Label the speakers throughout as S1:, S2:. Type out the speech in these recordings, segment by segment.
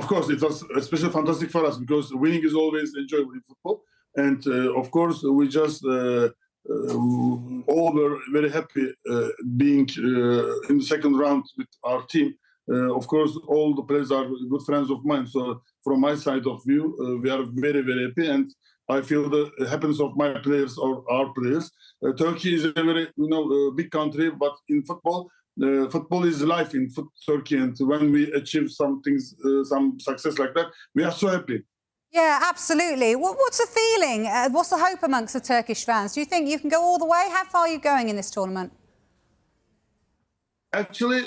S1: of course, it was especially fantastic for us because winning is always enjoyable in football. And of course, we just all were very happy being in the second round with our team. Of course, all the players are good friends of mine. So from my side of view, we are very, very happy. And I feel the happiness of my players or our players. Turkey is a very, big country, but in football, football is life in Turkey. And when we achieve some things, some success like that, we are so happy.
S2: Yeah, absolutely. What's the feeling? What's the hope amongst the Turkish fans? Do you think you can go all the way? How far are you going in this tournament?
S1: Actually,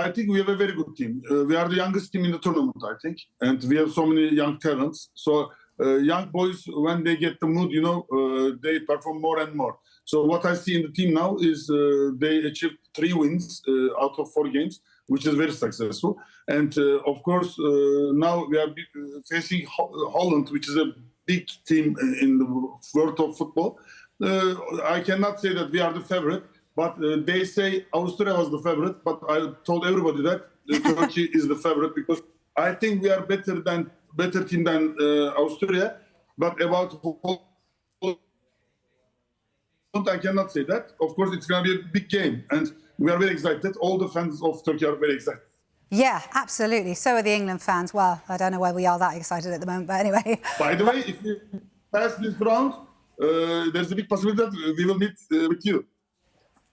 S1: I think we have a very good team. We are the youngest team in the tournament, I think. And we have so many young talents. So young boys, when they get the mood, they perform more and more. So what I see in the team now is they achieved 3 wins out of 4 games, which is very successful. And of course, now we are facing Holland, which is a big team in the world of football. I cannot say that we are the favorite, but they say Austria was the favorite. But I told everybody that Turkey is the favorite because I think we are better team than Austria. But about I cannot say that. Of course, it's going to be a big game, and we are very excited. All the fans of Turkey are very excited.
S2: Yeah, absolutely. So are the England fans. Well, I don't know why we are that excited at the moment, but anyway.
S1: By the way, if we pass this round, there's a big possibility that we will meet with you.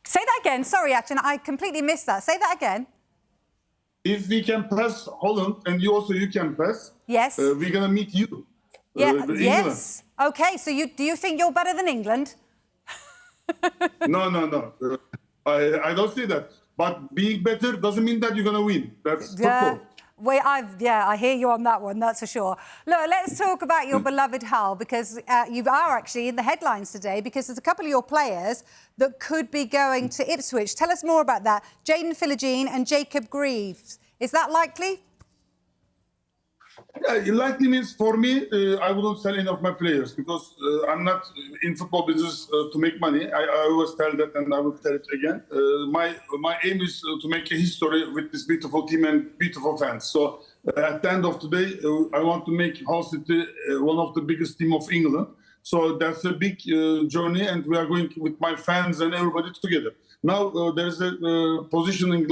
S2: Say that again. Sorry, Acun, I completely missed that. Say that again.
S1: If we can pass Holland and you can pass,
S2: yes,
S1: we're going to meet you.
S2: Yeah, yes. OK, so do you think you're better than England?
S1: No. I don't say that. But being better doesn't mean that you're going to win. That's football.
S2: I hear you on that one, that's for sure. Look, let's talk about your beloved Hull, because you are actually in the headlines today because there's a couple of your players that could be going to Ipswich. Tell us more about that. Jayden Philogene and Jacob Greaves. Is that likely?
S1: Yeah, it likely means for me, I wouldn't sell any of my players because I'm not in football business to make money. I always tell that, and I will tell it again. My aim is to make a history with this beautiful team and beautiful fans. So at the end of the day, I want to make Hull City one of the biggest team of England. So that's a big journey, and we are going with my fans and everybody together. Now there's a positioning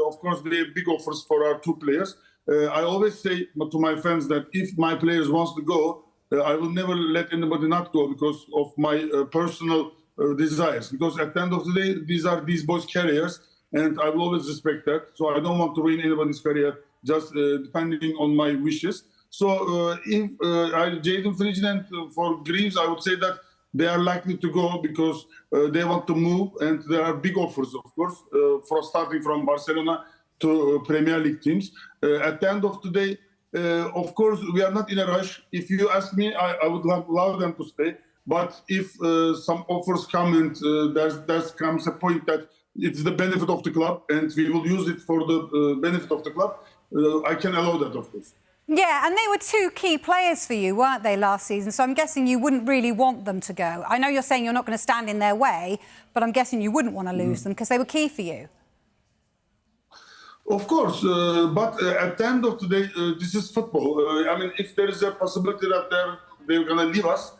S1: of course, we have big offers for our 2 players. I always say to my fans that if my players wants to go, I will never let anybody not go because of my personal desires. Because at the end of the day, these boys' careers, and I will always respect that. So I don't want to ruin anybody's career just depending on my wishes. So if Jayden Philogene and for Greaves, I would say that they are likely to go because they want to move, and there are big offers, of course, for starting from Barcelona to Premier League teams. At the end of the day, of course, we are not in a rush. If you ask me, I would love them to stay. But if some offers come and there comes a point that it's the benefit of the club and we will use it for the benefit of the club, I can allow that, of course.
S2: Yeah, and they were 2 key players for you, weren't they, last season? So I'm guessing you wouldn't really want them to go. I know you're saying you're not going to stand in their way, but I'm guessing you wouldn't want to lose them because they were key for you.
S1: Of course, but at the end of the day, this is football. I mean, if there is a possibility that they're going to leave us,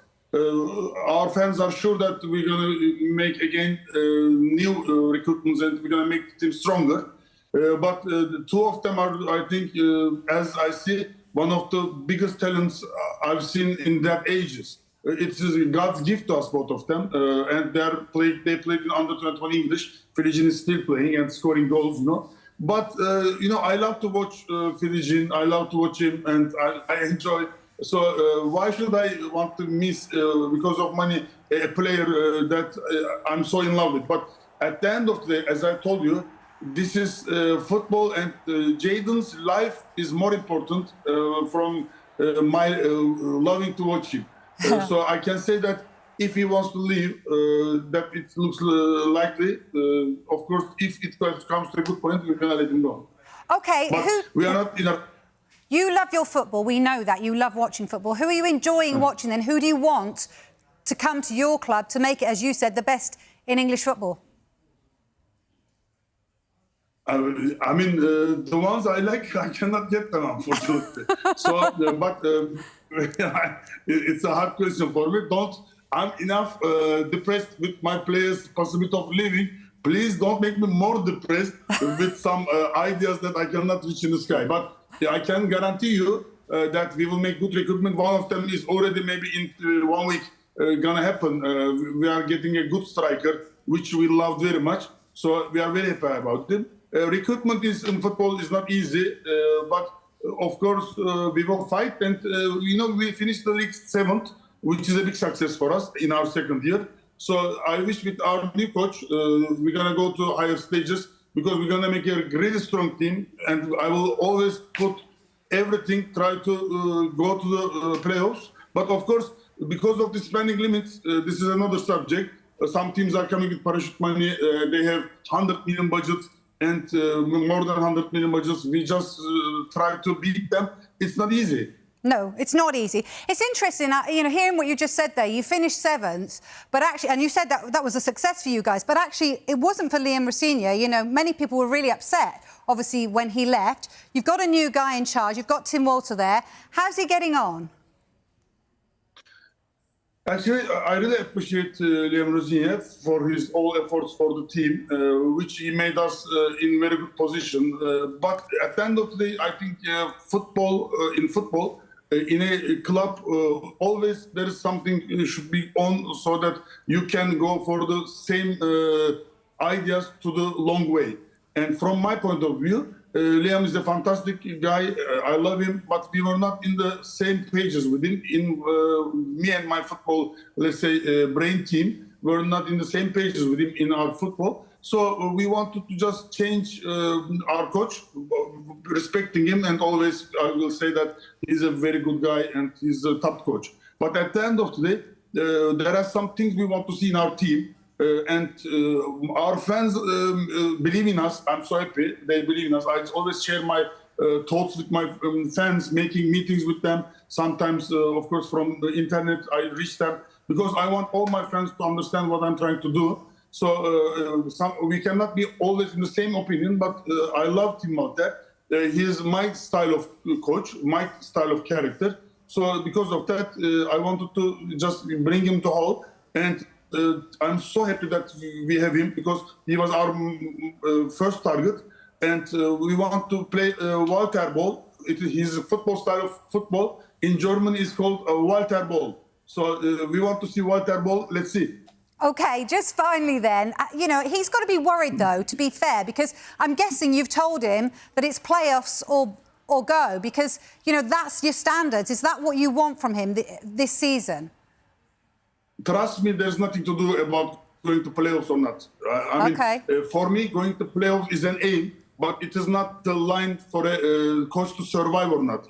S1: our fans are sure that we're going to make, again, new recruitments and we're going to make the team stronger. But the 2 of them are, I think, as I see, one of the biggest talents I've seen in their ages. It's God's gift to us, both of them. And they played in under-21 English. Philogene is still playing and scoring goals, But, I love to watch Philogene. I love to watch him, and I enjoy. So why should I want to miss, because of money, a player that I'm so in love with? But at the end of the day, as I told you, this is football, and Jayden's life is more important from my loving to watch him. So I can say that if he wants to leave, that it looks likely. Of course, if it comes to a good point, we're going to let him go.
S2: OK.
S1: But we are not in a...
S2: You love your football. We know that. You love watching football. Who are you enjoying watching then? Who do you want to come to your club to make it, as you said, the best in English football?
S1: I mean, the ones I like, I cannot get them, unfortunately. So, but it's a hard question for me. I'm enough depressed with my players' possibility of leaving. Please don't make me more depressed with some ideas that I cannot reach in the sky. But I can guarantee you that we will make good recruitment. One of them is already maybe in 1 week gonna happen. We are getting a good striker, which we love very much. So we are very happy about it. Recruitment in football is not easy, but of course we will fight. And we finished the league 7th, which is a big success for us in our 2nd year. So I wish with our new coach, we're gonna go to higher stages because we're gonna make a really strong team. And I will always put everything, try to go to the playoffs. But of course, because of the spending limits, this is another subject. Some teams are coming with parachute money. They have 100 million budgets and more than 100 million budgets. We just try to beat them. It's not easy.
S2: No, it's not easy. It's interesting, hearing what you just said there. You finished 7th, but actually, and you said that was a success for you guys, but actually it wasn't for Liam Rosenior. Many people were really upset, obviously, when he left. You've got a new guy in charge. You've got Tim Walter there. How's he getting on?
S1: Actually, I really appreciate Liam Rosenior for his all efforts for the team, which he made us in very good position. But at the end of the day, I think in football, in a club, always there is something should be on so that you can go for the same ideas to the long way. And from my point of view, Liam is a fantastic guy. I love him, but we were not in the same pages with him. Me and my football, let's say, brain team, were not in the same pages with him in our football. So we wanted to just change our coach, respecting him, and always I will say that he's a very good guy and he's a top coach. But at the end of the day, there are some things we want to see in our team. And our fans believe in us. I'm so happy they believe in us. I always share my thoughts with my fans, making meetings with them. Sometimes, of course, from the internet, I reach them because I want all my fans to understand what I'm trying to do. So we cannot be always in the same opinion, but I love Tim Walter. He is my style of coach, my style of character. So because of that, I wanted to just bring him to Hull. And I'm so happy that we have him because he was our first target. And we want to play Walter ball. His football style of football in Germany is called Walter ball. So we want to see Walter ball. Let's see.
S2: OK, just finally then, he's got to be worried, though, to be fair, because I'm guessing you've told him that it's playoffs or go, because, that's your standards. Is that what you want from him this season?
S1: Trust me, there's nothing to do about going to playoffs or not. I mean, for me, going to playoffs is an aim, but it is not the line for a coach to survive or not.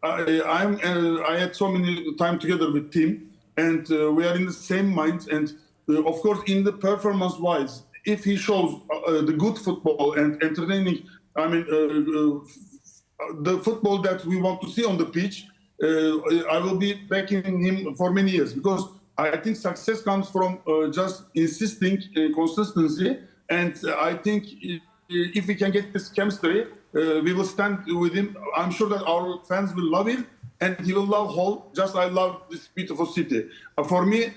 S1: I had so many time together with Tim, and we are in the same mind. And of course, in the performance-wise, if he shows the good football and entertaining, I mean, the football that we want to see on the pitch, I will be backing him for many years because I think success comes from just insisting consistency. And I think if we can get this chemistry, we will stand with him. I'm sure that our fans will love him and he will love Hull, just I love this beautiful city. For me,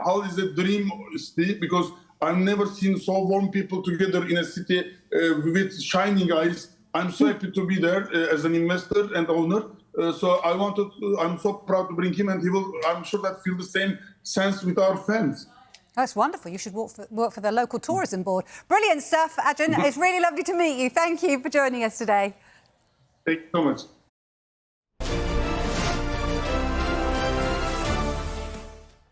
S1: Hull is a dream city because I've never seen so warm people together in a city with shining eyes. I'm so happy to be there as an investor and owner. So I'm so proud to bring him, and he will, I'm sure, that feel the same sense with our fans.
S2: That's wonderful. You should work for the local tourism board. Brilliant stuff, Acun. It's really lovely to meet you. Thank you for joining us today.
S1: Thank you so much.